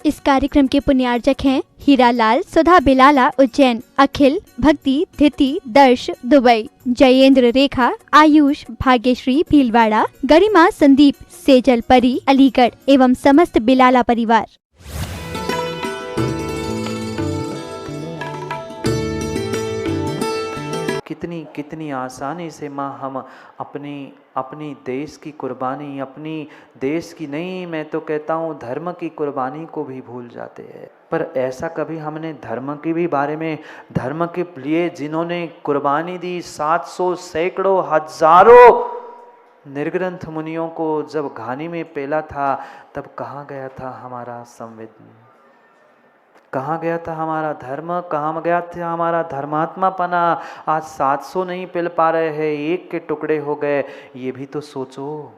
इस कार्यक्रम के पुण्यार्जक हैं हीरालाल सुधा बिलाला उज्जैन, अखिल भक्ति धिति दर्श दुबई, जयेंद्र रेखा आयुष भाग्यश्री भीलवाड़ा, गरिमा संदीप सेजल परी अलीगढ़ एवं समस्त बिलाला परिवार। कितनी कितनी आसानी से माँ हम अपनी देश की कुर्बानी, अपनी देश की नहीं, मैं तो कहता हूँ धर्म की कुर्बानी को भी भूल जाते हैं। पर ऐसा कभी हमने धर्म के भी बारे में, धर्म के लिए जिन्होंने कुर्बानी दी, 700 सैकड़ों हजारों निर्ग्रंथ मुनियों को जब घानी में पेला था, तब कहाँ गया था हमारा संवेदन, कहाँ गया था हमारा धर्म, कहाँ गया था हमारा धर्मात्मापना। आज 700 नहीं पिल पा रहे हैं, एक के टुकड़े हो गए। ये भी तो सोचो,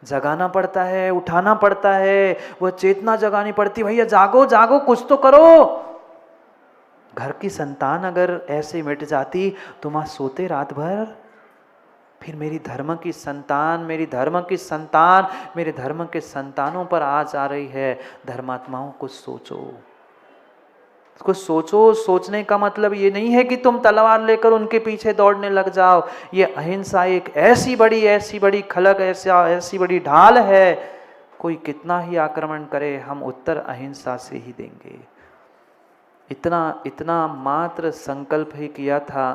जगाना पड़ता है, उठाना पड़ता है, वह चेतना जगानी पड़ती। भैया जागो जागो, कुछ तो करो। घर की संतान अगर ऐसे मिट जाती तो माँ सोते रात भर। फिर मेरी धर्म की संतान, मेरी धर्म की संतान, मेरे धर्म के संतानों पर आज आ रही है। धर्मात्माओं को सोचो, उसको सोचो। सोचने का मतलब ये नहीं है कि तुम तलवार लेकर उनके पीछे दौड़ने लग जाओ। ये अहिंसा एक ऐसी बड़ी खलक, ऐसी बड़ी ढाल है, कोई कितना ही आक्रमण करे, हम उत्तर अहिंसा से ही देंगे। इतना मात्र संकल्प ही किया था,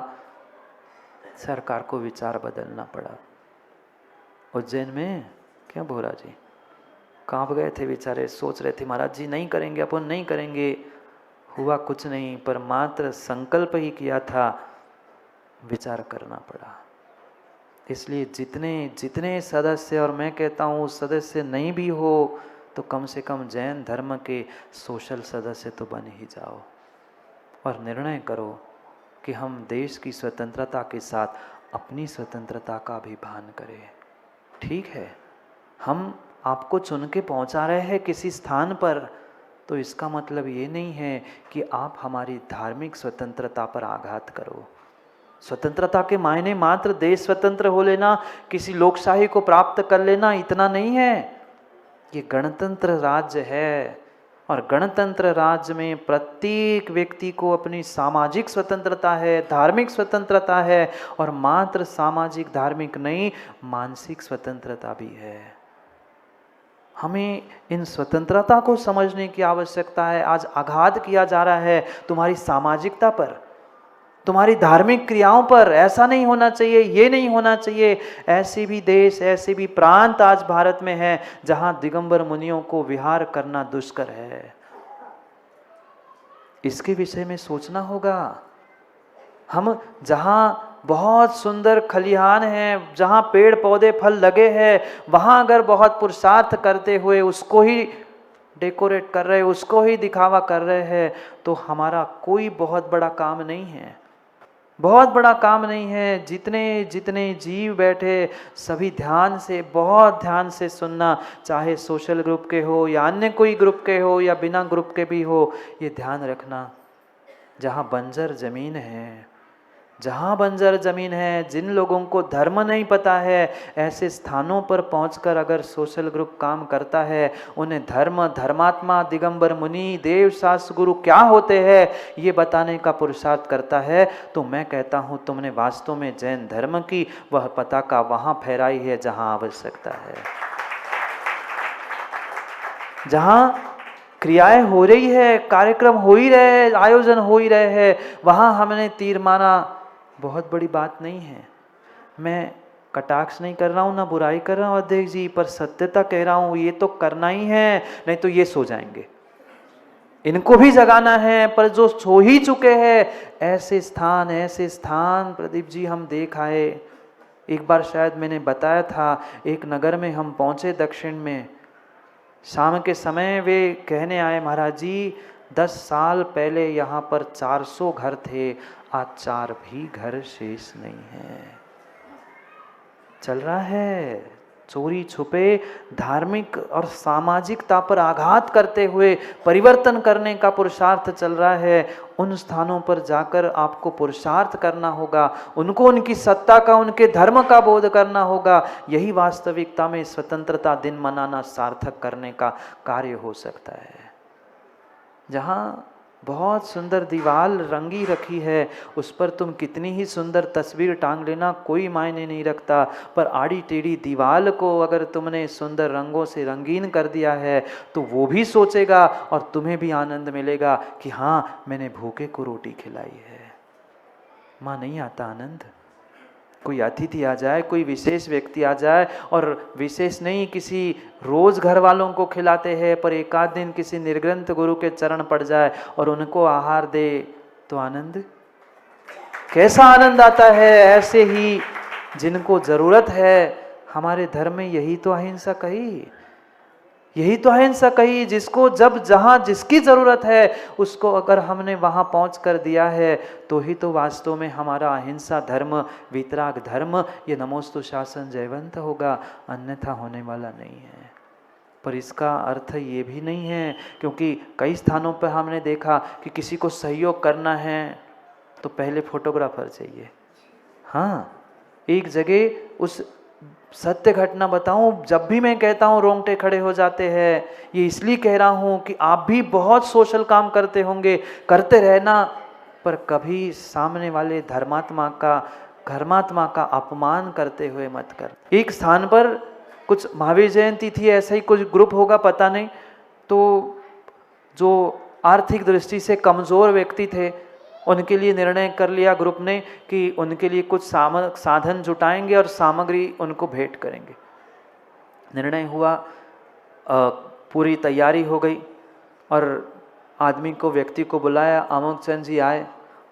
सरकार को विचार बदलना पड़ा। उज्जैन में क्या भोला जी कांप गए थे बेचारे, सोच रहे थे महाराज जी नहीं करेंगे, अपन नहीं करेंगे। हुआ कुछ नहीं, पर मात्र संकल्प ही किया था, विचार करना पड़ा। इसलिए जितने सदस्य, और मैं कहता हूँ सदस्य नहीं भी हो तो कम से कम जैन धर्म के सोशल सदस्य तो बन ही जाओ और निर्णय करो कि हम देश की स्वतंत्रता के साथ अपनी स्वतंत्रता का भी भान करें। ठीक है, हम आपको चुन के पहुँचा रहे हैं किसी स्थान पर, तो इसका मतलब ये नहीं है कि आप हमारी धार्मिक स्वतंत्रता पर आघात करो। स्वतंत्रता के मायने मात्र देश स्वतंत्र हो लेना, किसी लोकशाही को प्राप्त कर लेना, इतना नहीं है। ये गणतंत्र राज्य है और गणतंत्र राज्य में प्रत्येक व्यक्ति को अपनी सामाजिक स्वतंत्रता है, धार्मिक स्वतंत्रता है, और मात्र सामाजिक धार्मिक नहीं, मानसिक स्वतंत्रता भी है। हमें इन स्वतंत्रता को समझने की आवश्यकता है। आज आघात किया जा रहा है तुम्हारी सामाजिकता पर, तुम्हारी धार्मिक क्रियाओं पर। ऐसा नहीं होना चाहिए, ये नहीं होना चाहिए। ऐसे भी देश, ऐसे भी प्रांत आज भारत में है जहां दिगंबर मुनियों को विहार करना दुष्कर है। इसके विषय में सोचना होगा। हम जहां बहुत सुंदर खलिहान है, जहां पेड़ पौधे फल लगे हैं, वहां अगर बहुत पुरुषार्थ करते हुए उसको ही डेकोरेट कर रहे, उसको ही दिखावा कर रहे हैं, तो हमारा कोई बहुत बड़ा काम नहीं है, बहुत बड़ा काम नहीं है। जितने जीव बैठे सभी ध्यान से, बहुत ध्यान से सुनना, चाहे सोशल ग्रुप के हो या अन्य कोई ग्रुप के हो या बिना ग्रुप के भी हो। ये ध्यान रखना, जहाँ बंजर जमीन है, जहाँ बंजर जमीन है, जिन लोगों को धर्म नहीं पता है, ऐसे स्थानों पर पहुंचकर अगर सोशल ग्रुप काम करता है, उन्हें धर्म, धर्मात्मा, दिगंबर मुनि, देव शास्त्र गुरु क्या होते हैं ये बताने का पुरुषार्थ करता है, तो मैं कहता हूँ तुमने वास्तव में जैन धर्म की वह पताका वहाँ फहराई है जहाँ आवश्यकता है। जहाँ क्रियाएं हो रही है, कार्यक्रम हो ही रहे हैं, आयोजन हो ही रहे हैं, वहाँ हमने तीर मारा बहुत बड़ी बात नहीं है। मैं कटाक्ष नहीं कर रहा हूँ, ना बुराई कर रहा हूँ अध्यक्ष जी, पर सत्यता कह रहा हूँ, ये तो करना ही है, नहीं तो ये सो जाएंगे। इनको भी जगाना है। पर जो सो ही चुके हैं, ऐसे स्थान प्रदीप जी हम देख आए। एक बार शायद मैंने बताया था, एक नगर में हम पहुंचे दक्षिण में, शाम के समय वे कहने आए, महाराज जी 10 साल पहले यहाँ पर 400 घर थे, आज 4 भी घर शेष नहीं है। चल रहा है चोरी छुपे धार्मिक और सामाजिकता पर आघात करते हुए परिवर्तन करने का पुरुषार्थ चल रहा है। उन स्थानों पर जाकर आपको पुरुषार्थ करना होगा, उनको उनकी सत्ता का, उनके धर्म का बोध करना होगा। यही वास्तविकता में स्वतंत्रता दिन मनाना सार्थक करने का कार्य हो सकता है। जहाँ बहुत सुंदर दीवार रंगी रखी है, उस पर तुम कितनी ही सुंदर तस्वीर टांग लेना, कोई मायने नहीं रखता। पर आड़ी टेढ़ी दीवार को अगर तुमने सुंदर रंगों से रंगीन कर दिया है तो वो भी सोचेगा और तुम्हें भी आनंद मिलेगा कि हाँ, मैंने भूखे को रोटी खिलाई है। माँ नहीं आता आनंद? कोई अतिथि आ जाए, कोई विशेष व्यक्ति आ जाए, और विशेष नहीं, किसी रोज घर वालों को खिलाते हैं, पर एक आध दिन किसी निर्ग्रंथ गुरु के चरण पड़ जाए और उनको आहार दे तो आनंद, कैसा आनंद आता है। ऐसे ही जिनको जरूरत है, हमारे धर्म में यही तो अहिंसा कही, यही तो अहिंसा कही। जिसको जब जहां जिसकी जरूरत है उसको अगर हमने वहां पहुंच कर दिया है तो ही तो वास्तव में हमारा अहिंसा धर्म, वितराग धर्म, ये नमोस्तु शासन जयवंत होगा, अन्यथा होने वाला नहीं है। पर इसका अर्थ ये भी नहीं है, क्योंकि कई स्थानों पर हमने देखा कि किसी को सहयोग करना है तो पहले फोटोग्राफर चाहिए। हाँ, एक जगह उस सत्य घटना बताऊं, जब भी मैं कहता हूं रोंगटे खड़े हो जाते हैं। ये इसलिए कह रहा हूं कि आप भी बहुत सोशल काम करते होंगे, करते रहना, पर कभी सामने वाले धर्मात्मा का अपमान करते हुए मत कर। एक स्थान पर कुछ महावीर जयंती थी, ऐसा ही कुछ ग्रुप होगा पता नहीं, तो जो आर्थिक दृष्टि से कमजोर व्यक्ति थे उनके लिए निर्णय कर लिया ग्रुप ने कि उनके लिए कुछ साधन जुटाएंगे और सामग्री उनको भेंट करेंगे। निर्णय हुआ, पूरी तैयारी हो गई और आदमी को, व्यक्ति को बुलाया, अमोक चंद जी आए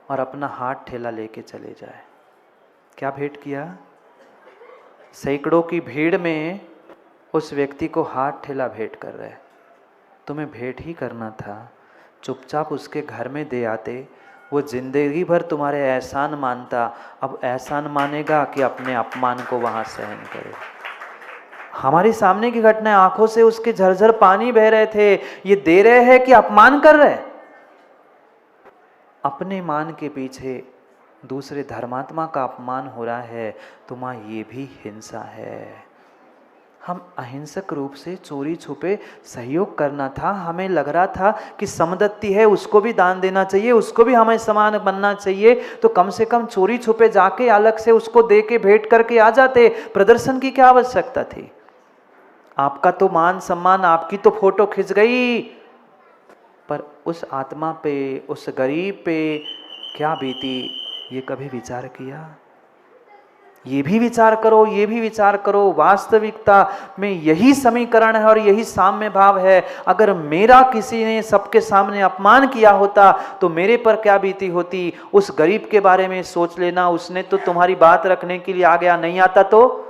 और अपना हाथ ठेला लेके चले जाए। क्या भेंट किया? सैकड़ों की भीड़ में उस व्यक्ति को हाथ ठेला भेंट कर रहे। तुम्हें भेंट ही करना था, चुपचाप उसके घर में दे आते, वो जिंदगी भर तुम्हारे एहसान मानता। अब एहसान मानेगा कि अपने अपमान को वहां सहन करे। हमारे सामने की घटना, आंखों से उसके झरझर पानी बह रहे थे। ये दे रहे हैं कि अपमान कर रहे? अपने मान के पीछे दूसरे धर्मात्मा का अपमान हो रहा है, तो मां ये भी हिंसा है। हम अहिंसक रूप से चोरी छुपे सहयोग करना था। हमें लग रहा था कि समदत्ती है, उसको भी दान देना चाहिए, उसको भी हमें समान बनना चाहिए, तो कम से कम चोरी छुपे जाके अलग से उसको दे के भेंट करके आ जाते। प्रदर्शन की क्या आवश्यकता थी? आपका तो मान सम्मान, आपकी तो फोटो खिंच गई, पर उस आत्मा पे, उस गरीब पे क्या बीती, ये कभी विचार किया? ये भी विचार करो, ये भी विचार करो। वास्तविकता में यही समीकरण है और यही साम्य भाव है। अगर मेरा किसी ने सबके सामने अपमान किया होता तो मेरे पर क्या बीती होती, उस गरीब के बारे में सोच लेना। उसने तो तुम्हारी बात रखने के लिए आ गया, नहीं आता तो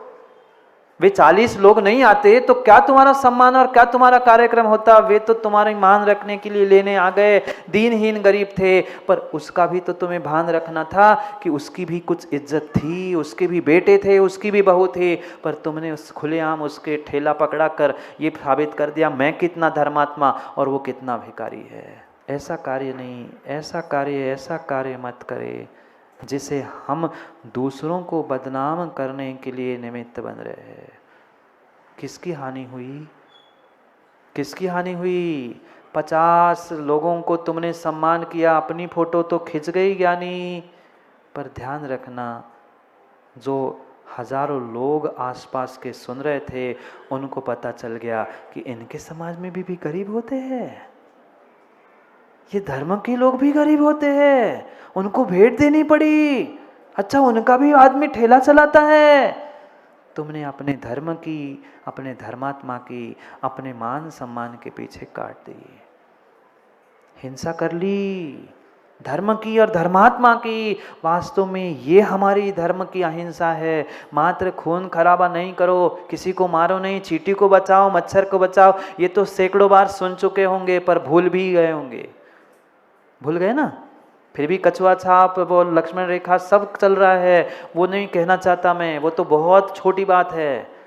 वे 40 लोग नहीं आते तो क्या तुम्हारा सम्मान और क्या तुम्हारा कार्यक्रम होता? वे तो तुम्हारी मान रखने के लिए लेने आ गए, दीनहीन गरीब थे, पर उसका भी तो तुम्हें भान रखना था कि उसकी भी कुछ इज्जत थी, उसके भी बेटे थे, उसकी भी बहू थी, पर तुमने उस खुलेआम उसके ठेला पकड़ा कर ये साबित कर दिया मैं कितना धर्मात्मा और वो कितना भिखारी है। ऐसा कार्य नहीं, ऐसा कार्य मत करे जिसे हम दूसरों को बदनाम करने के लिए निमित्त बन रहे हैं। किसकी हानि हुई? किसकी हानि हुई? 50 लोगों को तुमने सम्मान किया, अपनी फोटो तो खिंच गई ज्ञानी, पर ध्यान रखना जो हजारों लोग आसपास के सुन रहे थे उनको पता चल गया कि इनके समाज में भी गरीब होते हैं, ये धर्म के लोग भी गरीब होते हैं, उनको भेंट देनी पड़ी। अच्छा, उनका भी आदमी ठेला चलाता है। तुमने अपने धर्म की, अपने धर्मात्मा की, अपने मान सम्मान के पीछे काट दी, हिंसा कर ली धर्म की और धर्मात्मा की। वास्तव में ये हमारी धर्म की अहिंसा है। मात्र खून खराबा नहीं करो, किसी को मारो नहीं, चींटी को बचाओ, मच्छर को बचाओ, ये तो सैकड़ों बार सुन चुके होंगे, पर भूल भी गए होंगे। भूल गए ना? फिर भी कछुआ छाप, वो लक्ष्मण रेखा सब चल रहा है। वो नहीं कहना चाहता मैं, वो तो बहुत छोटी बात है।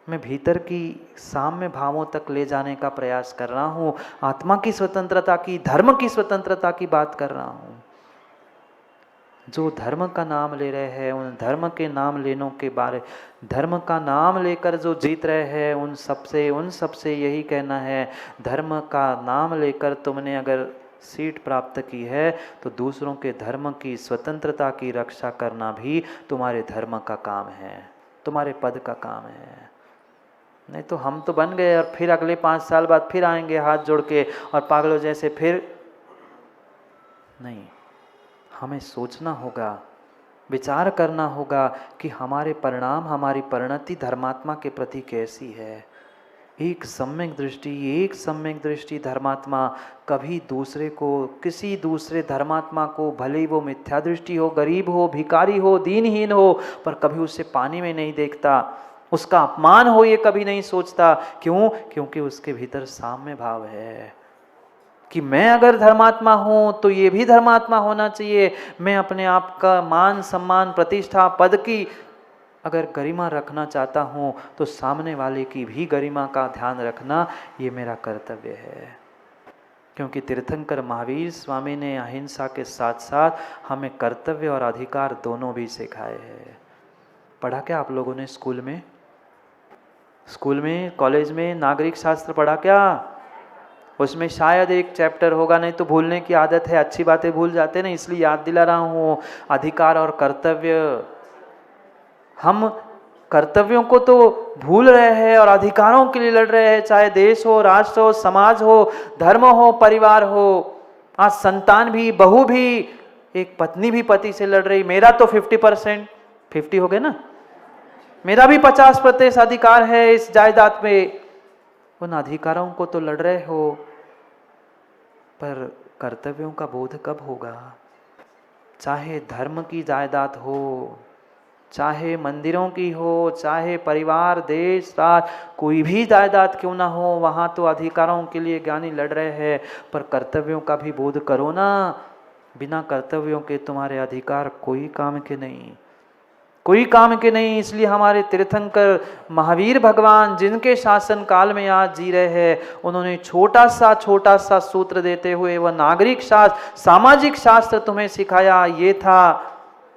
मैं भीतर की साम्य भावों तक ले जाने का प्रयास कर रहा हूँ, आत्मा की स्वतंत्रता की, धर्म की स्वतंत्रता की बात कर रहा हूँ। जो धर्म का नाम ले रहे हैं, उन धर्म के नाम लेनों के बारे, धर्म का नाम लेकर जो जीत रहे हैं, उन सबसे यही कहना है, धर्म का नाम लेकर तुमने अगर सीट प्राप्त की है तो दूसरों के धर्म की स्वतंत्रता की रक्षा करना भी तुम्हारे धर्म का काम है, तुम्हारे पद का काम है। नहीं तो हम तो बन गए और फिर अगले 5 साल बाद फिर आएंगे हाथ जोड़ के और पागलों जैसे फिर। नहीं, हमें सोचना होगा, विचार करना होगा कि हमारे परिणाम, हमारी परिणति धर्मात्मा के प्रति कैसी है। एक सम्यक दृष्टि धर्मात्मा कभी दूसरे को, किसी दूसरे धर्मात्मा को, भले ही वो मिथ्या दृष्टि हो, गरीब हो, भिखारी हो, दीनहीन हो, पर कभी उसे पानी में नहीं देखता, उसका अपमान हो ये कभी नहीं सोचता। क्यों? क्योंकि उसके भीतर साम्य भाव है कि मैं अगर धर्मात्मा हूं तो ये भी धर्मात्मा होना चाहिए। मैं अपने आप का मान सम्मान प्रतिष्ठा पद की अगर गरिमा रखना चाहता हूं तो सामने वाले की भी गरिमा का ध्यान रखना ये मेरा कर्तव्य है। क्योंकि तीर्थंकर महावीर स्वामी ने अहिंसा के साथ साथ हमें कर्तव्य और अधिकार दोनों भी सिखाए हैं। पढ़ा क्या आप लोगों ने स्कूल में, कॉलेज में नागरिक शास्त्र पढ़ा क्या? उसमें शायद एक चैप्टर होगा, नहीं तो भूलने की आदत है, अच्छी बातें भूल जाते ना, इसलिए याद दिला रहा हूँ। अधिकार और कर्तव्य, हम कर्तव्यों को तो भूल रहे हैं और अधिकारों के लिए लड़ रहे हैं, चाहे देश हो, राष्ट्र हो, समाज हो, धर्म हो, परिवार हो। आज संतान भी, बहू भी, एक पत्नी भी पति से लड़ रही, मेरा तो 50%, 50 हो गए ना, मेरा भी 50% अधिकार है इस जायदाद में। उन अधिकारों को तो लड़ रहे हो, पर कर्तव्यों का बोध कब होगा? चाहे धर्म की जायदाद हो, चाहे मंदिरों की हो, चाहे परिवार, देश, राष्ट्र, कोई भी जायदाद क्यों ना हो, वहाँ तो अधिकारों के लिए ज्ञानी लड़ रहे हैं, पर कर्तव्यों का भी बोध करो ना। बिना कर्तव्यों के तुम्हारे अधिकार कोई काम के नहीं, कोई काम के नहीं। इसलिए हमारे तीर्थंकर महावीर भगवान जिनके शासन काल में आज जी रहे हैं, उन्होंने छोटा सा सूत्र देते हुए वह नागरिक शास्त्र, सामाजिक शास्त्र तुम्हें सिखाया।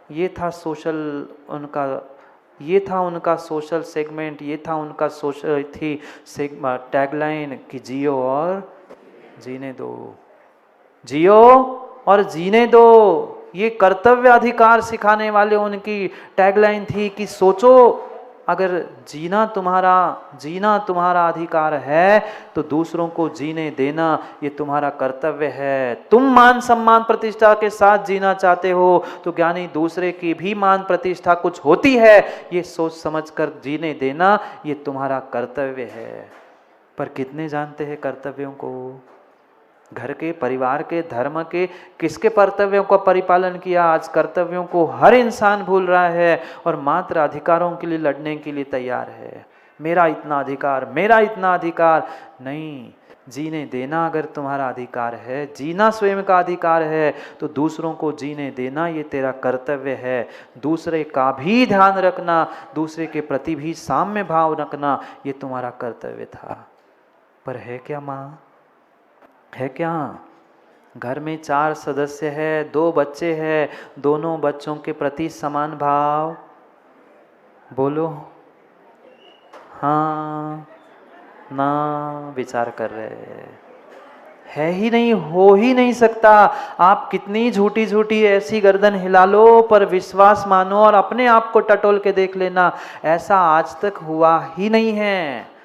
ये था सोशल उनका, ये था उनका सोशल सेगमेंट, ये था उनका सोशल थी टैगलाइन कि जियो और जीने दो, जियो और जीने दो। ये कर्तव्य अधिकार सिखाने वाले उनकी टैगलाइन थी कि सोचो, अगर जीना तुम्हारा अधिकार है तो दूसरों को जीने देना ये तुम्हारा कर्तव्य है। तुम मान सम्मान प्रतिष्ठा के साथ जीना चाहते हो तो ज्ञानी दूसरे की भी मान प्रतिष्ठा कुछ होती है, ये सोच समझकर जीने देना ये तुम्हारा कर्तव्य है। पर कितने जानते हैं कर्तव्यों को? घर के, परिवार के, धर्म के, किसके कर्तव्यों का परिपालन किया? आज कर्तव्यों को हर इंसान भूल रहा है और मात्र अधिकारों के लिए लड़ने के लिए तैयार है। मेरा इतना अधिकार, मेरा इतना अधिकार नहीं। जीने देना अगर तुम्हारा अधिकार है, जीना स्वयं का अधिकार है, तो दूसरों को जीने देना ये तेरा कर्तव्य है। दूसरे का भी ध्यान रखना, दूसरे के प्रति भी साम्य भाव रखना ये तुम्हारा कर्तव्य था। पर है क्या माँ? है क्या? घर में 4 सदस्य है, 2 बच्चे हैं, दोनों बच्चों के प्रति समान भाव? बोलो हाँ ना, विचार कर रहे हैं। है ही नहीं, हो ही नहीं सकता। आप कितनी झूठी ऐसी गर्दन हिला लो, पर विश्वास मानो और अपने आप को टटोल के देख लेना, ऐसा आज तक हुआ ही नहीं है।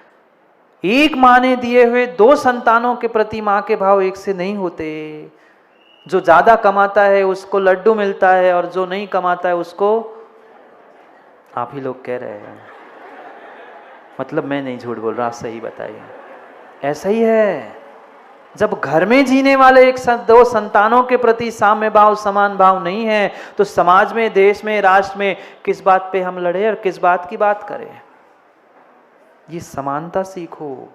एक माँ ने दिए हुए 2 संतानों के प्रति माँ के भाव एक से नहीं होते। जो ज्यादा कमाता है उसको लड्डू मिलता है और जो नहीं कमाता है उसको, आप ही लोग कह रहे हैं, मतलब मैं नहीं झूठ बोल रहा, आप सही बताइए। ऐसा ही है। जब घर में जीने वाले 1-2 संतानों के प्रति साम्य भाव, समान भाव नहीं है, तो समाज में, देश में, राष्ट्र में किस बात पे हम लड़े और किस बात की बात करें? ये समानता सीखो।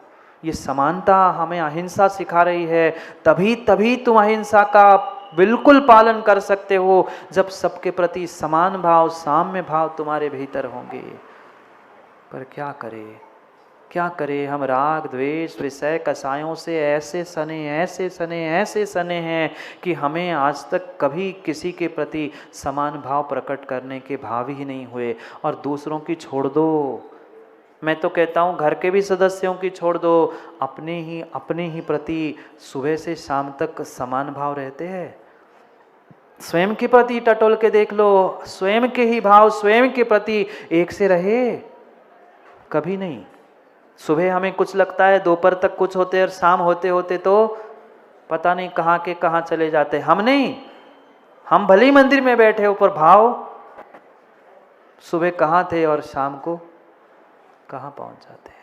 ये समानता हमें अहिंसा सिखा रही है। तभी तुम अहिंसा का बिल्कुल पालन कर सकते हो, जब सबके प्रति समान भाव, साम्य भाव तुम्हारे भीतर होंगे। पर क्या करें, क्या करें, हम राग द्वेष विषय कसायों से ऐसे सने हैं कि हमें आज तक कभी किसी के प्रति समान भाव प्रकट करने के भाव ही नहीं हुए। और दूसरों की छोड़ दो, मैं तो कहता हूँ घर के भी सदस्यों की छोड़ दो, अपने ही प्रति सुबह से शाम तक समान भाव रहते हैं। स्वयं के प्रति टटोल के देख लो, स्वयं के ही भाव स्वयं के प्रति एक से रहे, कभी नहीं। सुबह हमें कुछ लगता है, दोपहर तक कुछ होते और शाम होते होते तो पता नहीं कहाँ के कहाँ चले जाते। हम नहीं, हम भले ही मंदिर में बैठे हो पर भाव सुबह कहाँ थे और शाम को कहाँ पहुँच जाते हैं।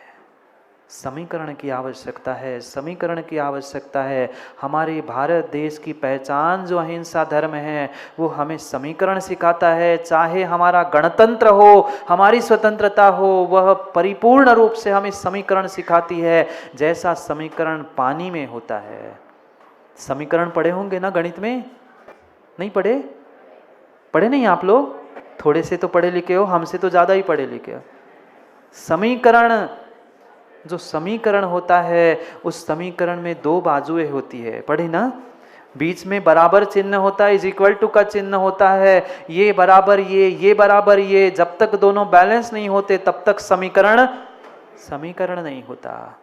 समीकरण की आवश्यकता है, समीकरण की आवश्यकता है। हमारे भारत देश की पहचान जो अहिंसा धर्म है वो हमें समीकरण सिखाता है। चाहे हमारा गणतंत्र हो, हमारी स्वतंत्रता हो, वह परिपूर्ण रूप से हमें समीकरण सिखाती है। जैसा समीकरण पानी में होता है। समीकरण पढ़े होंगे ना गणित में? नहीं पढ़े? पढ़े नहीं आप लोग? थोड़े से तो पढ़े लिखे हो, हमसे तो ज़्यादा ही पढ़े लिखे हो। समीकरण, जो समीकरण होता है उस समीकरण में दो बाजुएं होती है, पढ़ी ना? बीच में बराबर चिन्ह होता है, इज इक्वल टू का चिन्ह होता है, ये बराबर ये बराबर ये। जब तक दोनों बैलेंस नहीं होते तब तक समीकरण नहीं होता।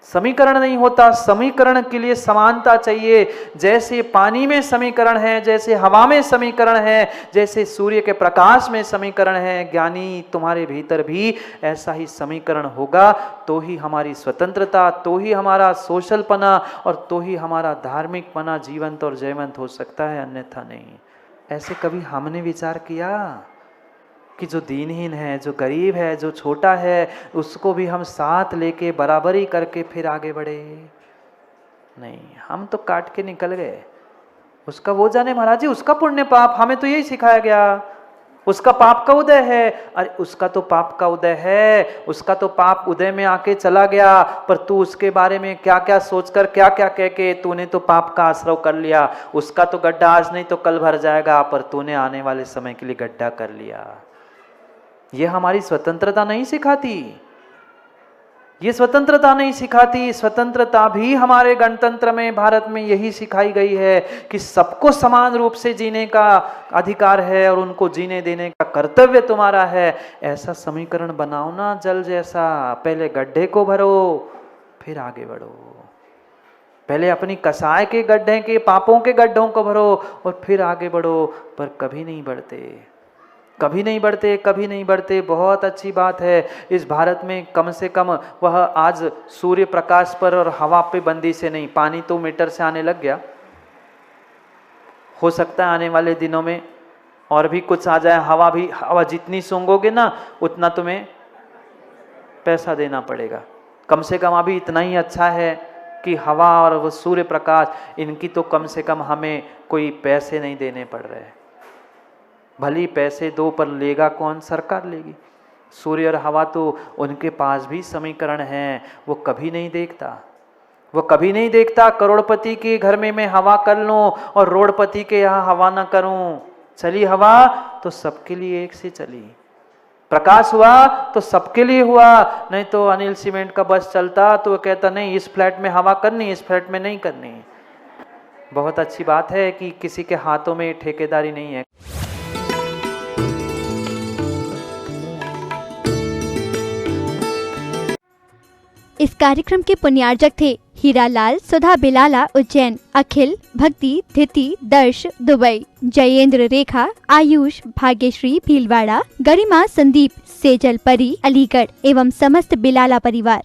समीकरण नहीं होता। समीकरण के लिए समानता चाहिए। जैसे पानी में समीकरण है, जैसे हवा में समीकरण है, जैसे सूर्य के प्रकाश में समीकरण है, ज्ञानी तुम्हारे भीतर भी ऐसा ही समीकरण होगा। तो ही हमारी स्वतंत्रता, तो ही हमारा सोशलपना और तो ही हमारा धार्मिकपना जीवंत और जयवंत हो सकता है, अन्यथा नहीं। ऐसे कभी हमने विचार किया कि जो दीनहीन है, जो गरीब है, जो छोटा है, उसको भी हम साथ लेके बराबरी करके फिर आगे बढ़े? नहीं, हम तो काट के निकल गए। उसका वो जाने महाराज जी, उसका पुण्य पाप, हमें तो यही सिखाया गया। उसका पाप का उदय है। अरे उसका तो पाप का उदय है, उसका तो पाप उदय में आके चला गया, पर तू उसके बारे में क्या क्या सोचकर, क्या क्या कह के तूने तो पाप का आश्रय कर लिया। उसका तो गड्ढा आज नहीं तो कल भर जाएगा, पर तूने आने वाले समय के लिए गड्ढा कर लिया। ये हमारी स्वतंत्रता नहीं सिखाती, ये स्वतंत्रता नहीं सिखाती। स्वतंत्रता भी हमारे गणतंत्र में, भारत में यही सिखाई गई है कि सबको समान रूप से जीने का अधिकार है और उनको जीने देने का कर्तव्य तुम्हारा है। ऐसा समीकरण बनाओ ना जल जैसा। पहले गड्ढे को भरो फिर आगे बढ़ो। पहले अपनी कसाय के गड्ढे के, पापों के गड्ढों को भरो और फिर आगे बढ़ो। पर कभी नहीं बढ़ते, कभी नहीं बढ़ते, कभी नहीं बढ़ते। बहुत अच्छी बात है इस भारत में कम से कम वह आज सूर्य प्रकाश पर और हवा पे बंदी से नहीं, पानी तो मीटर से आने लग गया। हो सकता है आने वाले दिनों में और भी कुछ आ जाए। हवा जितनी सूंघोगे ना उतना तुम्हें पैसा देना पड़ेगा। कम से कम अभी इतना ही अच्छा है कि हवा और वो सूर्य प्रकाश, इनकी तो कम से कम हमें कोई पैसे नहीं देने पड़ रहे। भली पैसे दो पर लेगा कौन? सरकार लेगी। सूर्य और हवा तो उनके पास भी समीकरण है, वो कभी नहीं देखता, वो कभी नहीं देखता। करोड़पति के घर में मैं हवा कर लूं और रोडपति के यहाँ हवा ना करूं। चली हवा तो सबके लिए एक से चली, प्रकाश हुआ तो सबके लिए हुआ। नहीं तो अनिल सीमेंट का बस चलता तो वो कहता नहीं इस फ्लैट में हवा करनी, इस फ्लैट में नहीं करनी। बहुत अच्छी बात है कि किसी के हाथों में ठेकेदारी नहीं है। इस कार्यक्रम के पुण्यार्जक थे हीरालाल सुधा बिलाला उज्जैन, अखिल भक्ति धिति दर्श दुबई, जयेंद्र रेखा आयुष भाग्यश्री भीलवाड़ा, गरिमा संदीप सेजल परी अलीगढ़ एवं समस्त बिलाला परिवार।